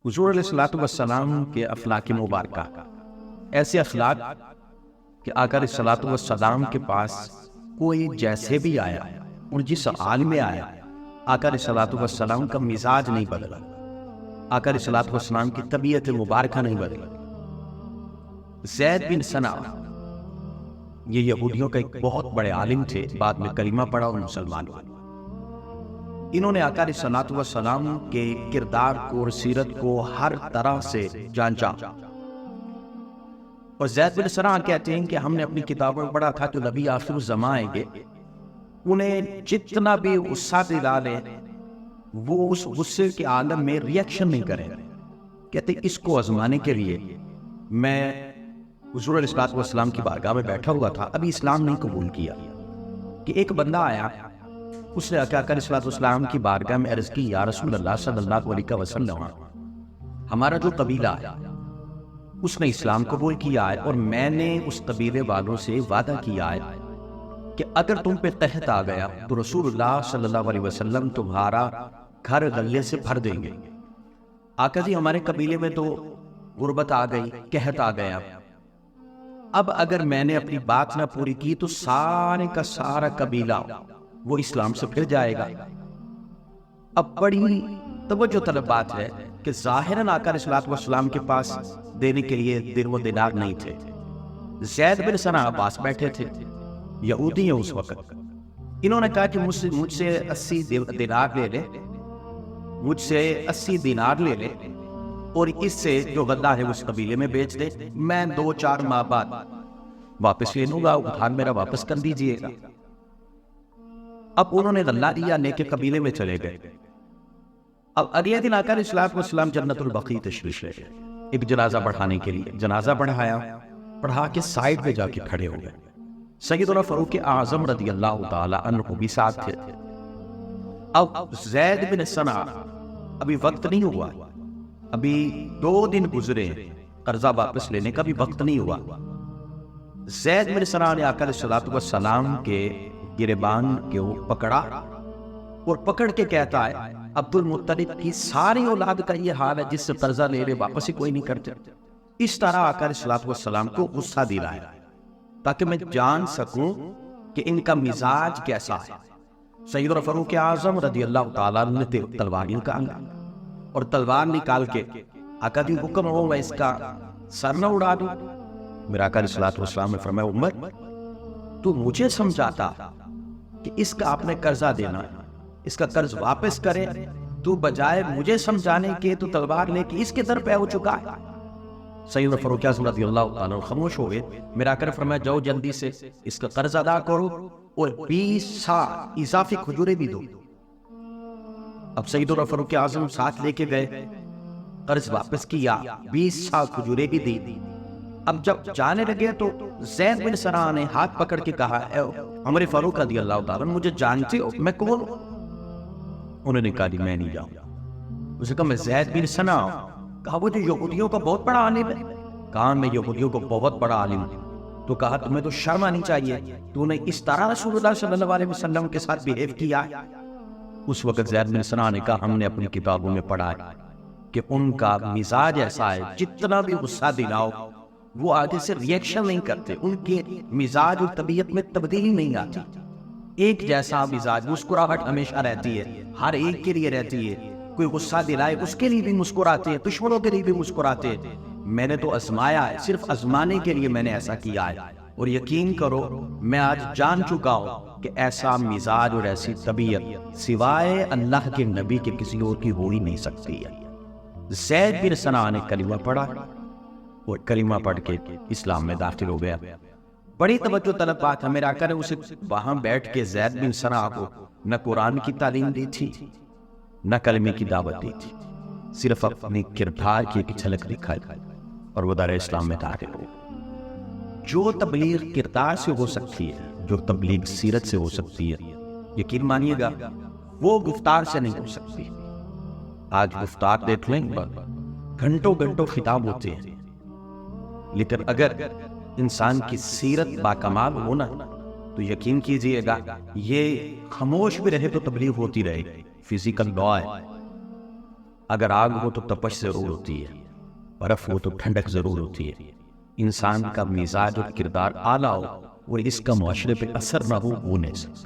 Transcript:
حضور علیہ الصلوۃ والسلام کے اخلاق مبارکہ، ایسے اخلاق کہ آقا علیہ الصلوۃ والسلام کے پاس کوئی جیسے بھی آیا اور جس حال میں آیا، آقا علیہ الصلوۃ والسلام کا مزاج نہیں بدلا، آقا علیہ الصلوۃ والسلام کی طبیعت مبارکہ نہیں بدلا۔ زید بن ثنا یہ یہودیوں کا ایک بہت بڑے عالم تھے، بعد میں کلمہ پڑھا اور مسلمان ہوئے۔ انہوں نے آقا علیہ الصلوۃ والسلام کے کردار کو اور سیرت کو ہر طرح سے جانچا، اور زید بن ثنا کہتے ہیں کہ ہم نے اپنی کتابوں میں پڑھا تھا کہ نبی آخر الزمان آئیں گے، انہیں جتنا بھی غصہ دلا لے وہ اس غصے کے عالم میں ریئیکشن نہیں کریں۔ کہتے ہیں اس کو آزمانے کے لیے میں حضور علیہ الصلوۃ والسلام کی بارگاہ میں بیٹھا ہوا تھا، ابھی اسلام نہیں قبول کیا، کہ ایک بندہ آیا، اس نے آقا علیہ الصلوۃ والسلام کی بارگاہ میں عرض کی، یا رسول اللہ صلی اللہ علیہ وسلم، ہمارا جو قبیلہ ہے اس نے اسلام قبول کیا ہے، اور میں نے اس قبیلے والوں سے وعدہ کیا ہے کہ اگر تم پہ قحط آ گیا تو رسول اللہ صلی اللہ علیہ وسلم تمہارا گھر غلے سے بھر دیں گے۔ آقا جی ہمارے قبیلے میں تو غربت آ گئی، قحط آ گیا، اب اگر میں نے اپنی بات نہ پوری کی تو سارے کا سارا قبیلہ وہ اسلام سے پھر جائے گا۔ اب بڑی توجہ طلب بات ہے کہ ظاہراً آقا علیہ الصلوۃ والسلام کے پاس دینے کے لیے درہم و دینار نہیں تھے۔ زید بن ثنا پاس بیٹھے تھے، یہودی ہیں اس وقت، انہوں نے کہا کہ مجھ سے 80 دینار لے لے، مجھ سے 80 دینار لے لے، اور اس سے جو غلہ ہے اس قبیلے میں بیچ دے، میں 2-4 ماہ بعد واپس لے لوں گا، ادھار میرا واپس کر دیجئے گا۔ اب انہوں نے غلہ دیا، لے کے قبیلے میں چلے گئے۔ اب اگلے دن آقا علیہ الصلوۃ والسلام جنت البقیع تشریف لے گئے ایک جنازہ پڑھانے کے لیے، جنازہ پڑھا کے سائڈ پہ جا کے کھڑے ہو گئے۔ سیدنا فاروق اعظم رضی اللہ تعالی عنہ بھی ساتھ تھے۔ اب زید بن ثنا ابھی وقت نہیں ہوا، ابھی 2 دن گزرے، قرضہ واپس لینے کا بھی وقت نہیں ہوا۔ زید بن ثنا نے آقا علیہ الصلوۃ والسلام کے گریبان کو پکڑا اور پکڑ کے کہتا ہے، عبد المطلب کی ساری اولاد کا یہ حال ہے، جس سے قرضہ لے لے واپس ہی کوئی نہیں کرتے۔ اس طرح آقا علیہ الصلوۃ والسلام کو غصہ دلایا تاکہ میں جان سکوں کہ ان کا مزاج کیسا ہے۔ سیدنا فاروق اعظم رضی اللہ تعالیٰ عنہ نے تلوار نکالا اور تلوار نکال کے آقا جی حکم ہو میں اس کا سر نہ اڑا دوں۔ میرا آقا علیہ الصلوۃ والسلام نے فرمایا، عمر تو مجھے سمجھاتا کہ اس کا آپ نے قرضہ دینا ہے، اس کا قرض واپس کرے، تو بجائے مجھے سمجھانے کے تو تلوار لے کے اس کے در پہ ہو چکا ہے۔ سیدنا فاروق اعظم رضی اللہ عنہ خاموش ہو گئے۔ میرا آقا نے فرمایا، جاؤ جلدی سے اس کا قرض ادا کرو اور 20 سال اضافی کھجوریں بھی دو۔ اب سیدنا فاروق اعظم ساتھ لے کے گئے، قرض واپس کیا، 20 سال کھجوریں بھی دی۔ اب جب جانے لگے تو زید بن ثنا نے ہاتھ پکڑ کے کہا، اے عمر فاروق رضی اللہ تعالیٰ مجھے جانتے ہو، میں کون ہوں؟ انہوں نے کہا جی میں نہیں جاؤں۔ اسے کہا میں زید بن ثنا ہوں۔ کہا وہ جو یہودیوں کا بہت بڑا عالم ہے؟ کہا میں یہودیوں کو بہت بڑا عالم ہوں۔ تو کہا تمہیں تو شرم آنی چاہیے، تو نے اس طرح رسول اللہ صلی اللہ علیہ وسلم کے ساتھ بیہیو کیا ہے۔ اس وقت زید بن ثنا نے کہا، ہم نے اپنی کتابوں میں پڑھا ہے کہ ان کا مزاج ایسا ہے، جتنا بھی غصہ دلاؤ وہ آگے سے ریئیکشن نہیں کرتے، ان کے مزاج اور طبیعت میں تبدیلی نہیں آتی، ایک جیسا مزاج، مسکراہٹ ہمیشہ رہتی ہے، ہر ایک کے لیے رہتی ہے، کوئی غصہ دلائے اس کے لیے بھی مسکراتے ہیں، دشمنوں کے لیے بھی مسکراتے ہیں۔ میں نے تو آزمایا ہے، صرف آزمانے کے لیے میں نے ایسا کیا ہے، اور یقین کرو میں آج جان چکا ہوں کہ ایسا مزاج اور ایسی طبیعت سوائے اللہ کے نبی کے کسی اور کی ہو ہی نہیں سکتی ہے۔ زید بن ثنا نے کلمہ پڑھا اور کلمہ پڑھ کے اسلام میں داخل ہو گیا۔ بڑی توجہ طلب بات ہے، میرا آقا نے اسے وہاں بیٹھ کے زید بن ثنا کو نہ قرآن کی تعلیم دی تھی نہ کلمے کی دعوت دی تھی، صرف اپنی کردار کی ایک جھلک دکھائی اور وہ دار اسلام میں داخل ہو۔ جو تبلیغ کردار سے ہو سکتی ہے، جو تبلیغ سیرت سے ہو سکتی ہے، یقین مانیے گا وہ گفتار سے نہیں ہو سکتی۔ آج گفتار دیکھ لیں، گھنٹوں گھنٹوں خطاب ہوتے ہیں، لیکن اگر انسان کی سیرت باکمال ہونا تو یقین کیجئے گا یہ خاموش بھی رہے تو تبلیغ ہوتی رہے گی۔ فزیکل لا ہے، اگر آگ ہو تو تپش ضرور ہوتی ہے، برف ہو تو ٹھنڈک ضرور ہوتی ہے۔ انسان کا مزاج اور کردار اعلیٰ ہو اور اس کا معاشرے پہ اثر نہ ہو، وہ نہیں سکتا۔